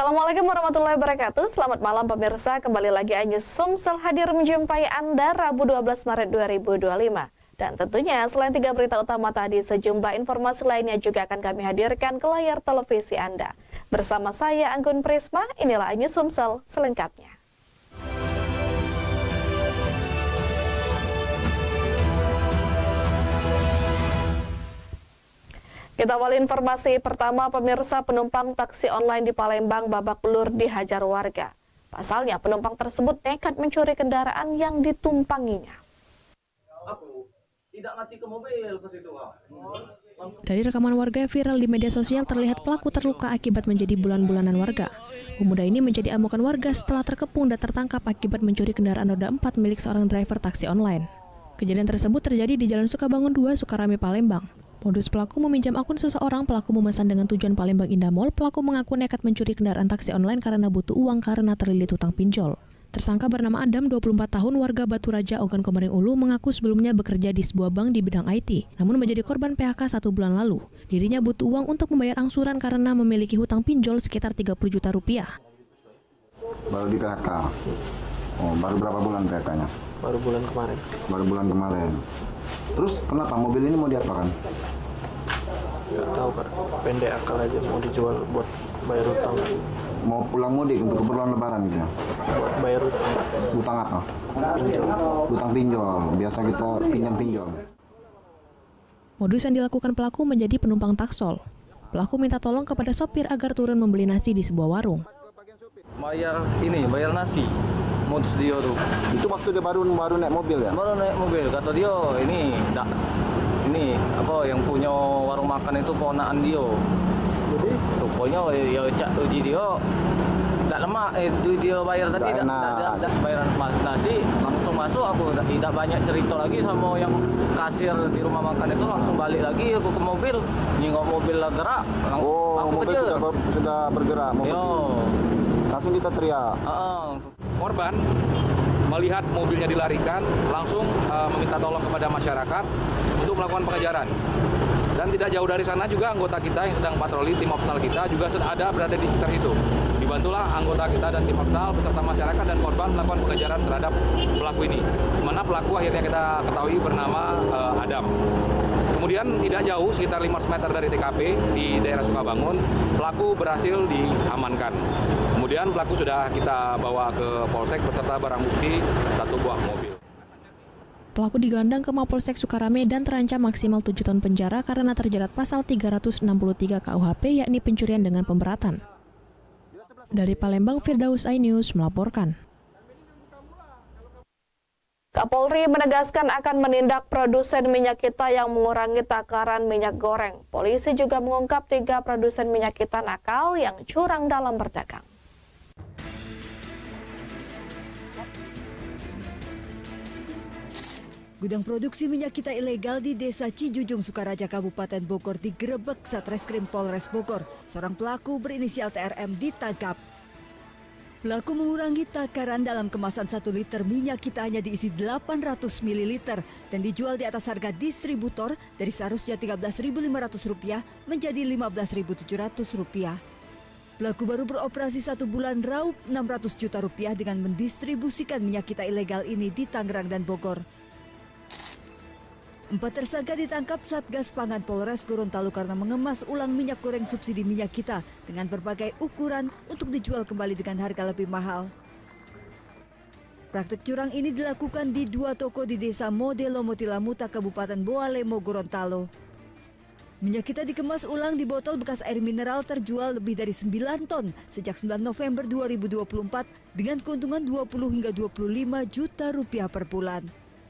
Assalamualaikum warahmatullahi wabarakatuh. Selamat malam pemirsa. Kembali lagi Anyus Sumsel hadir menjumpai Anda Rabu 12 Maret 2025. Dan tentunya selain 3 berita utama tadi, sejumlah informasi lainnya juga akan kami hadirkan ke layar televisi Anda. Bersama saya Anggun Prisma, inilah Anyus Sumsel selengkapnya. Kita awali informasi pertama, pemirsa. Penumpang taksi online di Palembang babak belur dihajar warga. Pasalnya penumpang tersebut nekat mencuri kendaraan yang ditumpanginya. Aku tidak mati ke mobil ke situ. Dari rekaman warga viral di media sosial terlihat pelaku terluka akibat menjadi bulan-bulanan warga. Pemuda ini menjadi amukan warga setelah terkepung dan tertangkap akibat mencuri kendaraan roda 4 milik seorang driver taksi online. Kejadian tersebut terjadi di Jalan Sukabangun 2, Sukarame, Palembang. Modus pelaku meminjam akun seseorang, pelaku memesan dengan tujuan Palembang Indah Mall. Pelaku mengaku nekat mencuri kendaraan taksi online karena butuh uang karena terlilit hutang pinjol. Tersangka bernama Adam, 24 tahun, warga Batu Raja, Ogan Komering Ulu, mengaku sebelumnya bekerja di sebuah bank di bidang IT, namun menjadi korban PHK 1 bulan lalu. Dirinya butuh uang untuk membayar angsuran karena memiliki hutang pinjol sekitar 30 juta rupiah. Baru di PHK. Oh, baru berapa bulan PHK-nya? Baru bulan kemarin. Terus kenapa mobil ini mau diapakan? Nggak tahu Pak, pendek akal aja mau dijual buat bayar utang. Mau pulang mudik untuk keperluan lebaran gitu ya? Buat bayar utang. Utang apa? Pinjol. Utang pinjol. Biasa kita pinjam-pinjol. Modus yang dilakukan pelaku menjadi penumpang taksol. Pelaku minta tolong kepada sopir agar turun membeli nasi di sebuah warung. Bayar nasi. Modus dia tuh. Itu waktu dia baru naik mobil ya? Baru naik mobil, kata dia ini apa yang punya warung makan itu ponakan dia. Jadi rupanya ya cak uji dia tak lama dia bayar tadi tak bayar nasi langsung masuk. Aku tidak banyak cerita lagi sama yang kasir di rumah makan itu, langsung balik lagi aku ke mobil, nyingok mobil lah gerak langsung aku mobil kejar. sudah bergerak mobil. Yo. Langsung kita teriak. Korban melihat mobilnya dilarikan, langsung meminta tolong kepada masyarakat untuk melakukan pengejaran. Dan tidak jauh dari sana juga anggota kita yang sedang patroli, tim opsnal kita juga sudah ada berada di sekitar itu. Dibantulah anggota kita dan tim opsnal beserta masyarakat dan korban melakukan pengejaran terhadap pelaku ini. Di mana pelaku akhirnya kita ketahui bernama Adam. Kemudian tidak jauh, sekitar 500 meter dari TKP di daerah Sukabangun, pelaku berhasil diamankan. Kemudian pelaku sudah kita bawa ke Polsek beserta barang bukti 1 buah mobil. Pelaku digelandang ke Mapolsek Sukarame dan terancam maksimal 7 tahun penjara karena terjerat pasal 363 KUHP, yakni pencurian dengan pemberatan. Dari Palembang, Firdaus iNews melaporkan. Kapolri menegaskan akan menindak produsen minyak kita yang mengurangi takaran minyak goreng. Polisi juga mengungkap 3 produsen minyak kita nakal yang curang dalam berdagang. Gudang produksi minyak kita ilegal di Desa Cijujung, Sukaraja, Kabupaten Bogor digerebek Satreskrim Polres Bogor. Seorang pelaku berinisial TRM ditangkap. Pelaku mengurangi takaran dalam kemasan 1 liter minyak kita hanya diisi 800 ml dan dijual di atas harga distributor dari seharusnya Rp13.500 menjadi Rp15.700. Pelaku baru beroperasi 1 bulan raup Rp600 juta dengan mendistribusikan minyak kita ilegal ini di Tangerang dan Bogor. 4 tersangka ditangkap Satgas Pangan Polres Gorontalo karena mengemas ulang minyak goreng subsidi minyak kita dengan berbagai ukuran untuk dijual kembali dengan harga lebih mahal. Praktik curang ini dilakukan di 2 toko di Desa Modelo Motilamuta, Kabupaten Boalemo, Gorontalo. Minyak kita dikemas ulang di botol bekas air mineral terjual lebih dari 9 ton sejak 9 November 2024 dengan keuntungan 20 hingga 25 juta rupiah per bulan.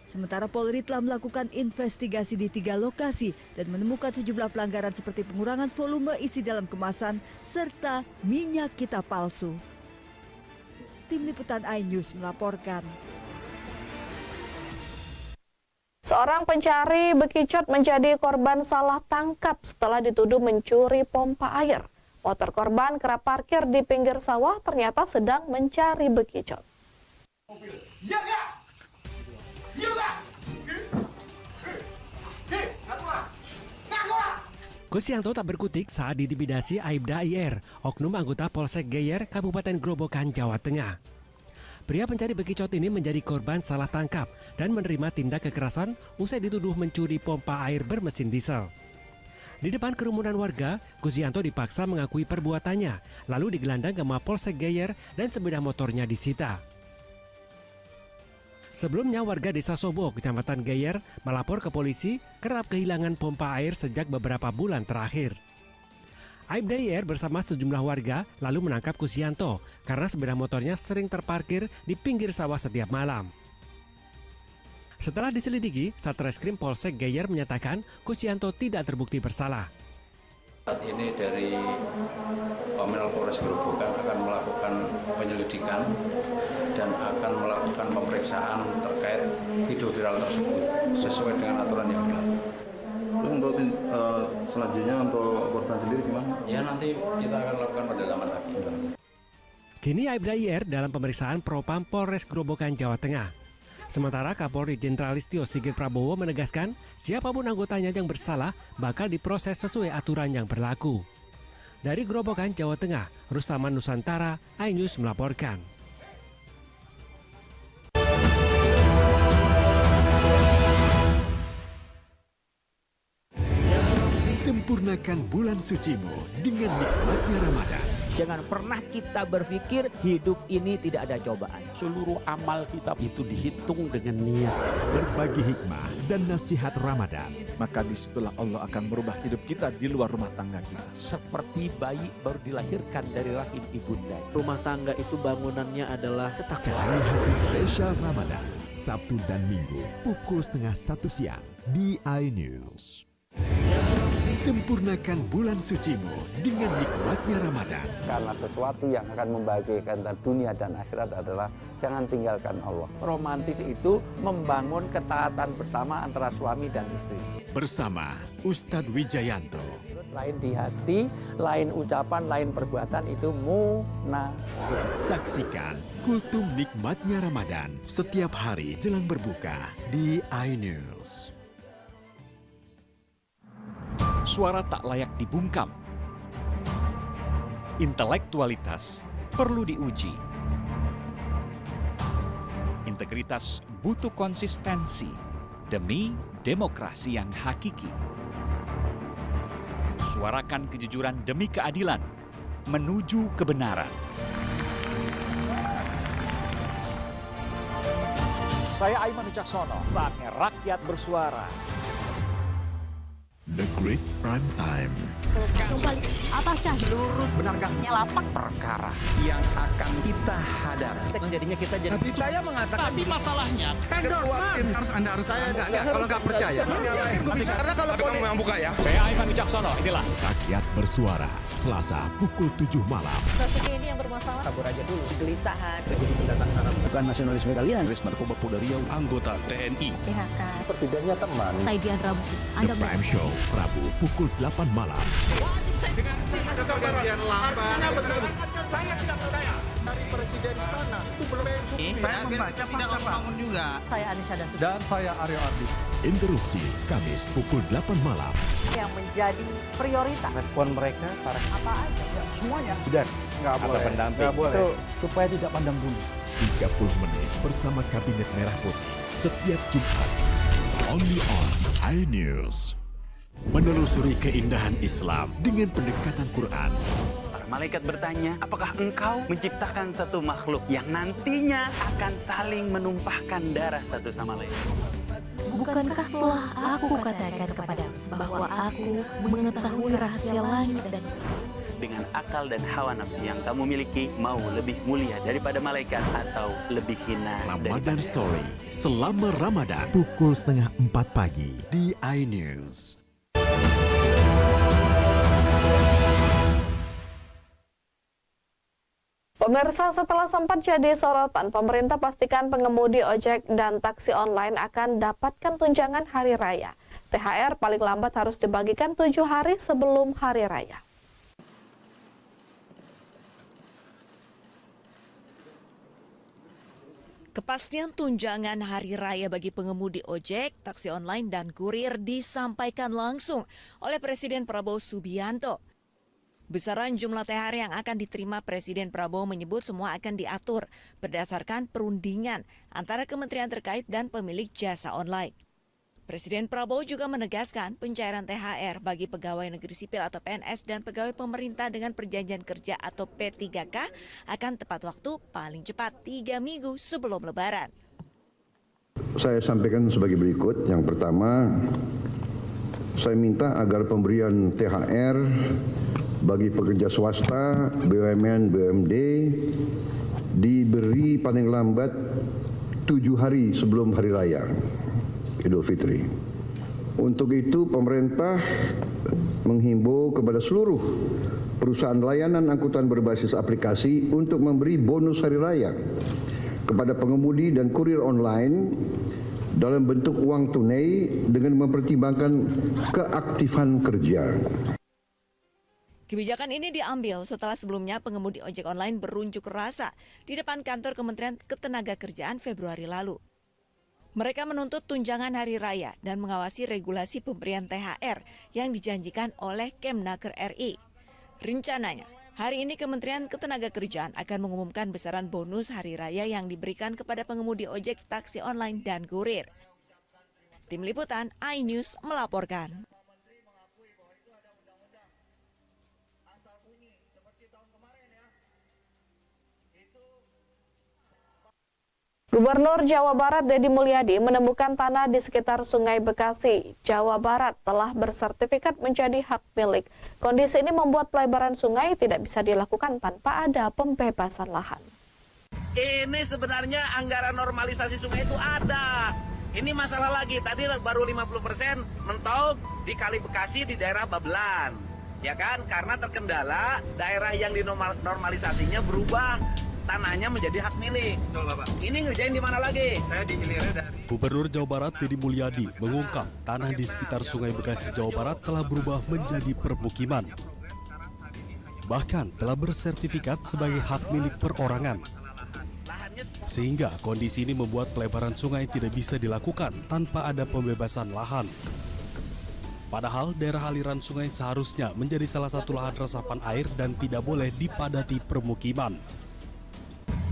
Sementara Polri telah melakukan investigasi di 3 lokasi dan menemukan sejumlah pelanggaran seperti pengurangan volume isi dalam kemasan serta minyak kita palsu. Tim Liputan iNews melaporkan. Seorang pencari bekicot menjadi korban salah tangkap setelah dituduh mencuri pompa air. Motor korban kerap parkir di pinggir sawah ternyata sedang mencari bekicot. Kusyanto tak berkutik saat diintimidasi Aibda IR, oknum anggota Polsek Geyer, Kabupaten Grobogan, Jawa Tengah. Pria pencari bekicot ini menjadi korban salah tangkap dan menerima tindak kekerasan usai dituduh mencuri pompa air bermesin diesel. Di depan kerumunan warga, Kusyanto dipaksa mengakui perbuatannya, lalu digelandang ke Mapolsek Geyer dan sepeda motornya disita. Sebelumnya warga desa Sobo, Kecamatan Geyer, melapor ke polisi kerap kehilangan pompa air sejak beberapa bulan terakhir. Aibda IR bersama sejumlah warga lalu menangkap Kusyanto karena sepeda motornya sering terparkir di pinggir sawah setiap malam. Setelah diselidiki, Satreskrim Polsek Geyer menyatakan Kusyanto tidak terbukti bersalah. Saat ini dari Pamina Polres Grobogan akan melakukan penyelidikan dan akan melakukan pemeriksaan terkait video viral tersebut sesuai dengan aturan yang berlaku. Untuk selanjutnya untuk korban sendiri gimana? Ya nanti kita akan lakukan pendalaman lagi. Kini Aibda IR dalam pemeriksaan Propam Polres Grobogan, Jawa Tengah. Sementara Kapolri Jenderal Listio Sigit Prabowo menegaskan siapapun anggotanya yang bersalah bakal diproses sesuai aturan yang berlaku. Dari Grobogan, Jawa Tengah, Rustaman Nusantara, iNews melaporkan. Sempurnakan bulan sucimu dengan nikmatnya Ramadan. Jangan pernah kita berpikir hidup ini tidak ada cobaan. Seluruh amal kita itu dihitung dengan niat. Berbagi hikmah dan nasihat Ramadan. Maka disitulah Allah akan merubah hidup kita di luar rumah tangga kita. Seperti bayi baru dilahirkan dari rahim ibunda. Rumah tangga itu bangunannya adalah ketakwaan. Cari hati spesial Ramadan. Sabtu dan Minggu pukul 12:30 siang di iNews. Sempurnakan bulan sucimu dengan nikmatnya Ramadan. Karena sesuatu yang akan membahagiakan dunia dan akhirat adalah jangan tinggalkan Allah. Romantis itu membangun ketaatan bersama antara suami dan istri. Bersama Ustadz Wijayanto. Lain di hati, lain ucapan, lain perbuatan itu munafik. Saksikan Kultum Nikmatnya Ramadan setiap hari jelang berbuka di iNews. Suara tak layak dibungkam. Intelektualitas perlu diuji. Integritas butuh konsistensi demi demokrasi yang hakiki. Suarakan kejujuran demi keadilan menuju kebenaran. Saya Aiman Wicaksono, saatnya rakyat bersuara. The Great Prime Time. Apakah lurus benarkahnya lapak perkara yang akan kita hadapi? Jadinya kita jadi. Tapi saya mengatakan. Tapi masalahnya Anda harus kalau nggak percaya. Karena kalau kamu yang buka ya. Saya Aiman Wicaksono, inilah Rakyat Bersuara, Selasa pukul 7 malam. Kasus ini yang bermasalah. kabur aja dulu. Kegelisahan. Terjadi tindakan haram. Bukan nasionalisme kalian. Res Narkoba Polda Riau. Anggota TNI. PHK. Presidennya teman. Saidian Rabu. The Prime Show, Rabu pukul 8 malam. Ada pergantian lambat. Saya tidak percaya. Dari presiden di sana itu belum Saya membaca tidak membangun juga. Saya Anisha Dasuk. Dan saya Aryo Ardi. Interupsi Kamis pukul 8 malam. Yang menjadi prioritas. Respon mereka para Apa aja? semuanya. Sudah. Nggak boleh. Pendamping. Nggak boleh. Itu supaya tidak pandang bulu. 30 menit bersama Kabinet Merah Putih setiap Jumat. Only on iNews. Menelusuri keindahan Islam dengan pendekatan Quran. Para malaikat bertanya, apakah engkau menciptakan satu makhluk yang nantinya akan saling menumpahkan darah satu sama lain? Bukankah telah aku katakan kepadamu bahwa aku mengetahui rahasia langit dan Dengan akal dan hawa nafsu yang kamu miliki, mau lebih mulia daripada malaikat atau lebih hina Ramadan Story selama Ramadan pukul 3:30 pagi di iNews. Pemirsa, setelah sempat jadi sorotan, pemerintah pastikan pengemudi ojek dan taksi online akan dapatkan tunjangan hari raya. THR paling lambat harus dibagikan 7 hari sebelum hari raya. Kepastian tunjangan hari raya bagi pengemudi ojek, taksi online, dan kurir disampaikan langsung oleh Presiden Prabowo Subianto. Besaran jumlah THR yang akan diterima Presiden Prabowo menyebut semua akan diatur berdasarkan perundingan antara kementerian terkait dan pemilik jasa online. Presiden Prabowo juga menegaskan pencairan THR bagi pegawai negeri sipil atau PNS dan pegawai pemerintah dengan perjanjian kerja atau P3K akan tepat waktu paling cepat 3 minggu sebelum Lebaran. Saya sampaikan sebagai berikut. Yang pertama, saya minta agar pemberian THR bagi pekerja swasta, BUMN, BUMD diberi paling lambat 7 hari sebelum Hari Raya Idul Fitri. Untuk itu pemerintah menghimbau kepada seluruh perusahaan layanan angkutan berbasis aplikasi untuk memberi bonus hari raya kepada pengemudi dan kurir online dalam bentuk uang tunai dengan mempertimbangkan keaktifan kerja. Kebijakan ini diambil setelah sebelumnya pengemudi ojek online berunjuk rasa di depan kantor Kementerian Ketenagakerjaan Februari lalu. Mereka menuntut tunjangan hari raya dan mengawasi regulasi pemberian THR yang dijanjikan oleh Kemnaker RI. Rencananya, hari ini Kementerian Ketenagakerjaan akan mengumumkan besaran bonus hari raya yang diberikan kepada pengemudi ojek, taksi online, dan kurir. Tim Liputan iNews melaporkan. Gubernur Jawa Barat Deddy Mulyadi menemukan tanah di sekitar Sungai Bekasi, Jawa Barat telah bersertifikat menjadi hak milik. Kondisi ini membuat pelebaran sungai tidak bisa dilakukan tanpa ada pembebasan lahan. Ini sebenarnya anggaran normalisasi sungai itu ada. Ini masalah lagi, tadi baru 50% mentok di Kali Bekasi di daerah Babelan. Ya kan, karena terkendala daerah yang dinormalisasinya berubah tanahnya menjadi hak milik. Betul, Bapak. Ini ngerjain di mana lagi? Saya di hilirnya dari Gubernur Jawa Barat Deddy Mulyadi mengungkap tanah di sekitar Sungai Bekasi Jawa Barat telah berubah menjadi permukiman. Bahkan telah bersertifikat sebagai hak milik perorangan. Sehingga kondisi ini membuat pelebaran sungai tidak bisa dilakukan tanpa ada pembebasan lahan. Padahal daerah aliran sungai seharusnya menjadi salah satu lahan resapan air dan tidak boleh dipadati permukiman.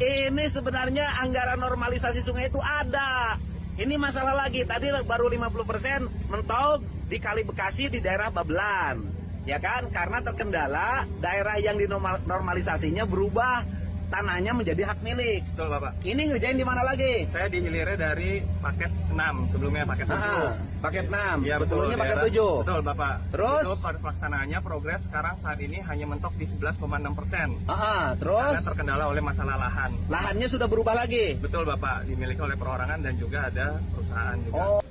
Ini sebenarnya anggaran normalisasi sungai itu ada. Ini masalah lagi, tadi baru 50% mentok di Kali Bekasi di daerah Babelan. Ya kan, karena terkendala daerah yang dinormalisasinya berubah tanahnya menjadi hak milik. Betul, Bapak. Ini ngerjain di mana lagi? Saya di hilirnya dari paket 6, sebelumnya paket 7. Paket 6, ya, sebelumnya paket 7. Betul, Bapak. Terus? Itu pelaksanaannya progres sekarang saat ini hanya mentok di 11,6%. Terus? Karena terkendala oleh masalah lahan. Lahannya sudah berubah lagi? Betul, Bapak. Dimiliki oleh perorangan dan juga ada perusahaan juga.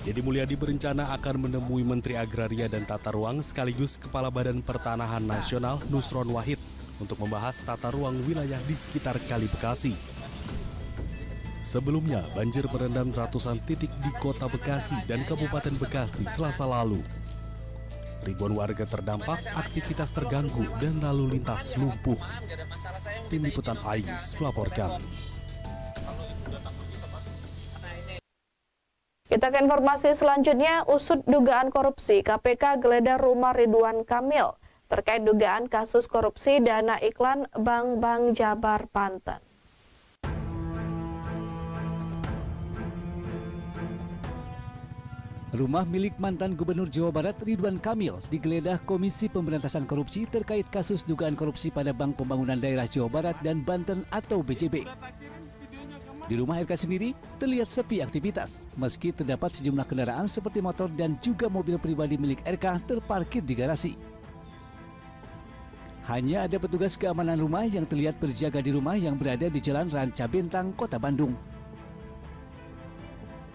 Deddy Mulyadi berencana akan menemui Menteri Agraria dan Tata Ruang sekaligus Kepala Badan Pertanahan Nasional Nusron Wahid untuk membahas tata ruang wilayah di sekitar Kali Bekasi. Sebelumnya, banjir merendam ratusan titik di Kota Bekasi dan Kabupaten Bekasi Selasa lalu. Ribuan warga terdampak, aktivitas terganggu, dan lalu lintas lumpuh. Tim Liputan iNews melaporkan. Kita ke informasi selanjutnya, usut dugaan korupsi, KPK geledah rumah Ridwan Kamil terkait dugaan kasus korupsi dana iklan Bank Jabar, Banten. Rumah milik mantan Gubernur Jawa Barat Ridwan Kamil digeledah Komisi Pemberantasan Korupsi terkait kasus dugaan korupsi pada Bank Pembangunan Daerah Jawa Barat dan Banten atau BJB. Di rumah RK sendiri terlihat sepi aktivitas, meski terdapat sejumlah kendaraan seperti motor dan juga mobil pribadi milik RK terparkir di garasi. Hanya ada petugas keamanan rumah yang terlihat berjaga di rumah yang berada di Jalan Ranca Bentang, Kota Bandung.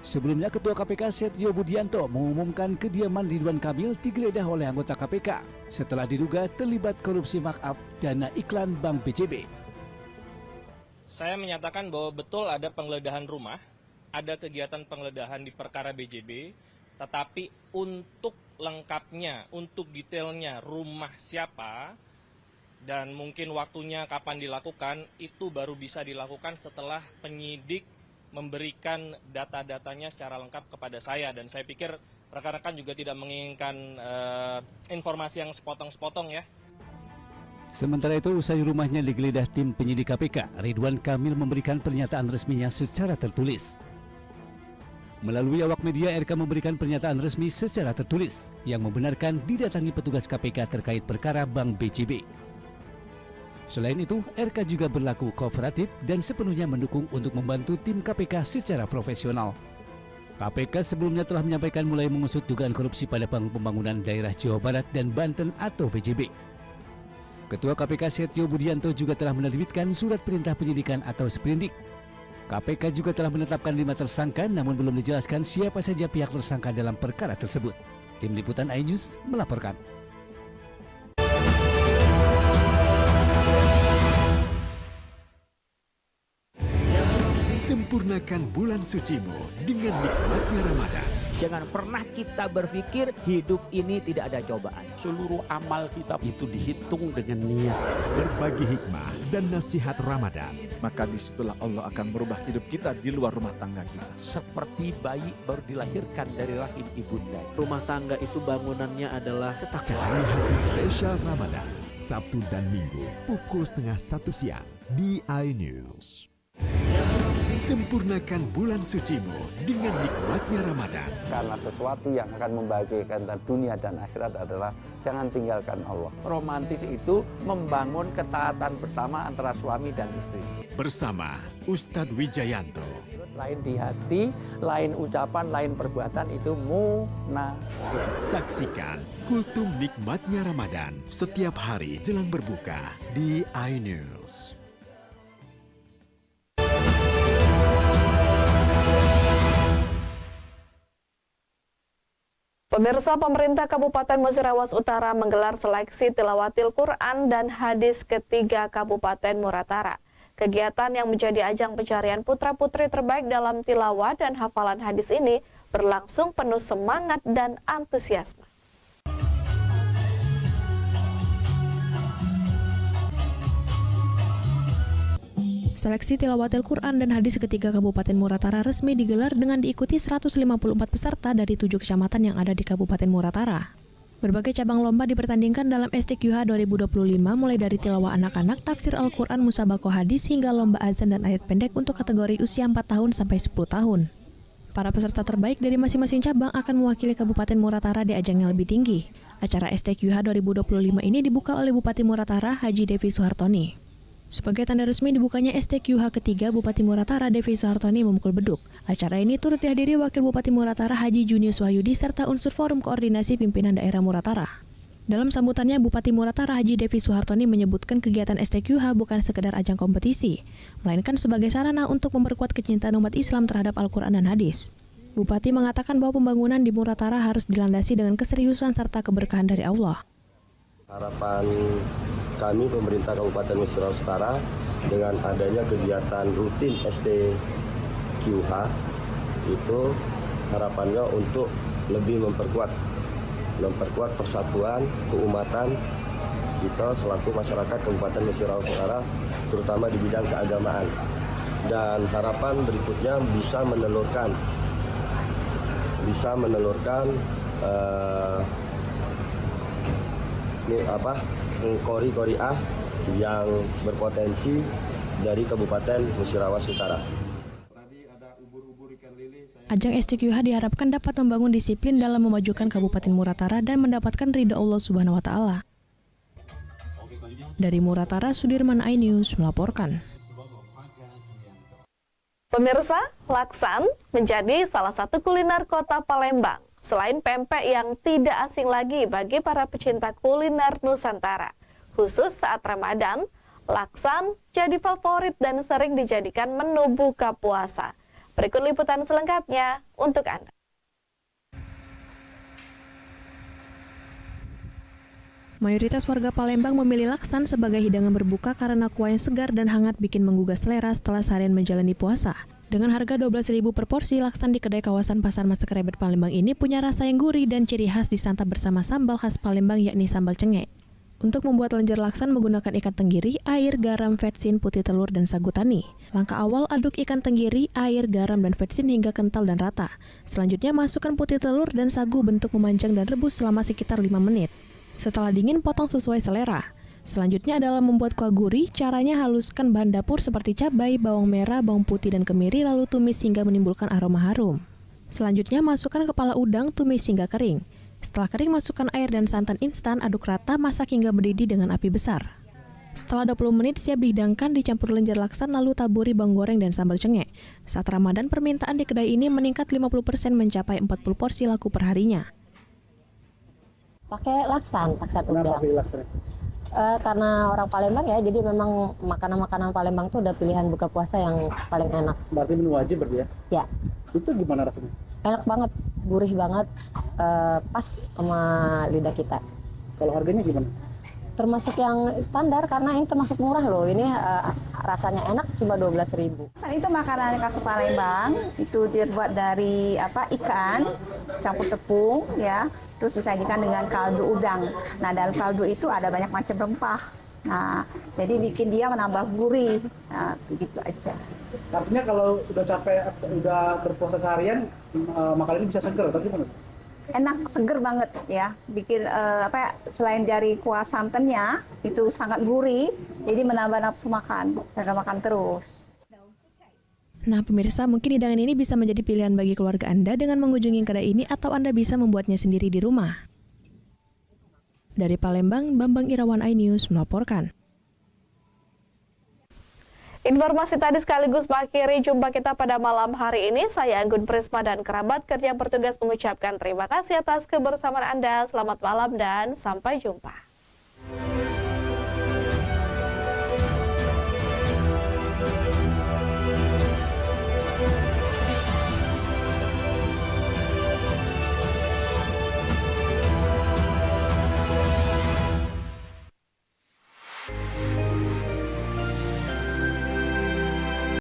Sebelumnya Ketua KPK Setio Budianto mengumumkan kediaman Ridwan Kamil digeledah oleh anggota KPK setelah diduga terlibat korupsi markup dana iklan Bank BJB. Saya menyatakan bahwa betul ada penggeledahan rumah, ada kegiatan penggeledahan di perkara BJB, tetapi untuk lengkapnya, untuk detailnya rumah siapa, Dan mungkin waktunya kapan dilakukan, itu baru bisa dilakukan setelah penyidik memberikan data-datanya secara lengkap kepada saya. Dan saya pikir rekan-rekan juga tidak menginginkan informasi yang sepotong-sepotong ya. Sementara itu, usai rumahnya digeledah tim penyidik KPK, Ridwan Kamil memberikan pernyataan resminya secara tertulis. Melalui awak media, RK memberikan pernyataan resmi secara tertulis yang membenarkan didatangi petugas KPK terkait perkara Bank BJB. Selain itu, RK juga berlaku kooperatif dan sepenuhnya mendukung untuk membantu tim KPK secara profesional. KPK sebelumnya telah menyampaikan mulai mengusut dugaan korupsi pada Bank Pembangunan Daerah Jawa Barat dan Banten atau BJB. Ketua KPK Setio Budianto juga telah menerbitkan surat perintah penyidikan atau sprindik. KPK juga telah menetapkan 5 tersangka, namun belum dijelaskan siapa saja pihak tersangka dalam perkara tersebut. Tim Liputan iNews melaporkan. Sempurnakan bulan sucimu dengan nikmatnya Ramadan. Jangan pernah kita berpikir hidup ini tidak ada cobaan. Seluruh amal kita itu dihitung dengan niat. Berbagi hikmah dan nasihat Ramadan. Maka disitulah Allah akan merubah hidup kita di luar rumah tangga kita. Seperti bayi baru dilahirkan dari rahim ibunda. Rumah tangga itu bangunannya adalah ketakwaan. Cari hati spesial Ramadan, Sabtu dan Minggu, pukul 12:30 siang di iNews. Sempurnakan bulan sucimu dengan nikmatnya Ramadan. Karena sesuatu yang akan membahagiakan dunia dan akhirat adalah jangan tinggalkan Allah. Romantis itu membangun ketaatan bersama antara suami dan istri. Bersama Ustadz Wijayanto. Lain di hati, lain ucapan, lain perbuatan itu munafik. Saksikan Kultum Nikmatnya Ramadan setiap hari jelang berbuka di iNews. Pemirsa, pemerintah Kabupaten Musirawas Utara menggelar seleksi tilawatil Quran dan hadis ketiga Kabupaten Muratara. Kegiatan yang menjadi ajang pencarian putra-putri terbaik dalam tilawah dan hafalan hadis ini berlangsung penuh semangat dan antusiasme. Seleksi tilawatil Quran dan hadis ketiga Kabupaten Muratara resmi digelar dengan diikuti 154 peserta dari 7 kecamatan yang ada di Kabupaten Muratara. Berbagai cabang lomba dipertandingkan dalam STQH 2025 mulai dari tilawah anak-anak, tafsir Al-Quran, musabakoh hadis, hingga lomba azan dan ayat pendek untuk kategori usia 4 tahun sampai 10 tahun. Para peserta terbaik dari masing-masing cabang akan mewakili Kabupaten Muratara di ajang yang lebih tinggi. Acara STQH 2025 ini dibuka oleh Bupati Muratara, Haji Devi Suhartoni. Sebagai tanda resmi dibukanya STQH ketiga, Bupati Muratara Devi Suhartoni memukul beduk. Acara ini turut dihadiri Wakil Bupati Muratara Haji Junius Wahyudi serta unsur Forum Koordinasi Pimpinan Daerah Muratara. Dalam sambutannya, Bupati Muratara Haji Devi Suhartoni menyebutkan kegiatan STQH bukan sekedar ajang kompetisi, melainkan sebagai sarana untuk memperkuat kecintaan umat Islam terhadap Al-Quran dan hadis. Bupati mengatakan bahwa pembangunan di Muratara harus dilandasi dengan keseriusan serta keberkahan dari Allah. Harapan kami pemerintah Kabupaten Musirawas Utara dengan adanya kegiatan rutin STQH itu harapannya untuk lebih memperkuat persatuan keumatan kita selaku masyarakat Kabupaten Musirawas Utara, terutama di bidang keagamaan. Dan harapan berikutnya bisa menelurkan qori-qoriah yang berpotensi dari Kabupaten Musirawas Utara. Ajang STQH diharapkan dapat membangun disiplin dalam memajukan Kabupaten Muratara dan mendapatkan ridha Allah Subhanahu wa Ta'ala. Dari Muratara, Sudirman iNews melaporkan. Pemirsa, laksan menjadi salah satu kuliner kota Palembang. Selain pempek yang tidak asing lagi bagi para pecinta kuliner Nusantara. Khusus saat Ramadan, laksan jadi favorit dan sering dijadikan menu buka puasa. Berikut liputan selengkapnya untuk Anda. Mayoritas warga Palembang memilih laksan sebagai hidangan berbuka karena kuah yang segar dan hangat bikin menggugah selera setelah seharian menjalani puasa. Dengan harga 12.000 per porsi, laksan di kedai kawasan Pasar Mas Krebet Palembang ini punya rasa yang gurih dan ciri khas disantap bersama sambal khas Palembang yakni sambal cengek. Untuk membuat lenjer laksan menggunakan ikan tenggiri, air, garam, vetsin, putih telur, dan sagu tani. Langkah awal, aduk ikan tenggiri, air, garam, dan vetsin hingga kental dan rata. Selanjutnya, masukkan putih telur dan sagu bentuk memanjang dan rebus selama sekitar 5 menit. Setelah dingin, potong sesuai selera. Selanjutnya adalah membuat kuah gurih. Caranya haluskan bahan dapur seperti cabai, bawang merah, bawang putih, dan kemiri, lalu tumis hingga menimbulkan aroma harum. Selanjutnya, masukkan kepala udang, tumis hingga kering. Setelah kering, masukkan air dan santan instan, aduk rata, masak hingga mendidih dengan api besar. Setelah 20 menit siap dihidangkan, dicampur lenjer laksan, lalu taburi bawang goreng dan sambal cengkeh. Saat Ramadan, permintaan di kedai ini meningkat 50% mencapai 40 porsi laku perharinya. Pakai laksan udang. Karena orang Palembang ya, jadi memang makanan-makanan Palembang tuh udah pilihan buka puasa yang paling enak. Berarti menu wajib berarti ya? Ya. Itu gimana rasanya? Enak banget, gurih banget, pas sama lidah kita. Kalau harganya gimana? Termasuk yang standar karena ini termasuk murah loh. Ini rasanya enak, cuma 12.000. Itu makanan khas Palembang, itu dibuat dari ikan campur tepung ya, terus disajikan dengan kaldu udang. Nah, dalam kaldu itu ada banyak macam rempah. Nah, jadi bikin dia menambah gurih. Nah, begitu aja. Artinya kalau udah capek, udah berpuasa seharian, makanan ini bisa seger atau gimana? Enak, seger banget ya. Bikin selain dari kuah santannya itu sangat gurih, jadi menambah nafsu makan, pengen makan terus. Nah pemirsa, mungkin hidangan ini bisa menjadi pilihan bagi keluarga Anda dengan mengunjungi kedai ini atau Anda bisa membuatnya sendiri di rumah. Dari Palembang, Bambang Irawan, iNews melaporkan. Informasi tadi sekaligus mengakhiri jumpa kita pada malam hari ini. Saya Anggun Prisma dan kerabat kerja bertugas mengucapkan terima kasih atas kebersamaan Anda. Selamat malam dan sampai jumpa.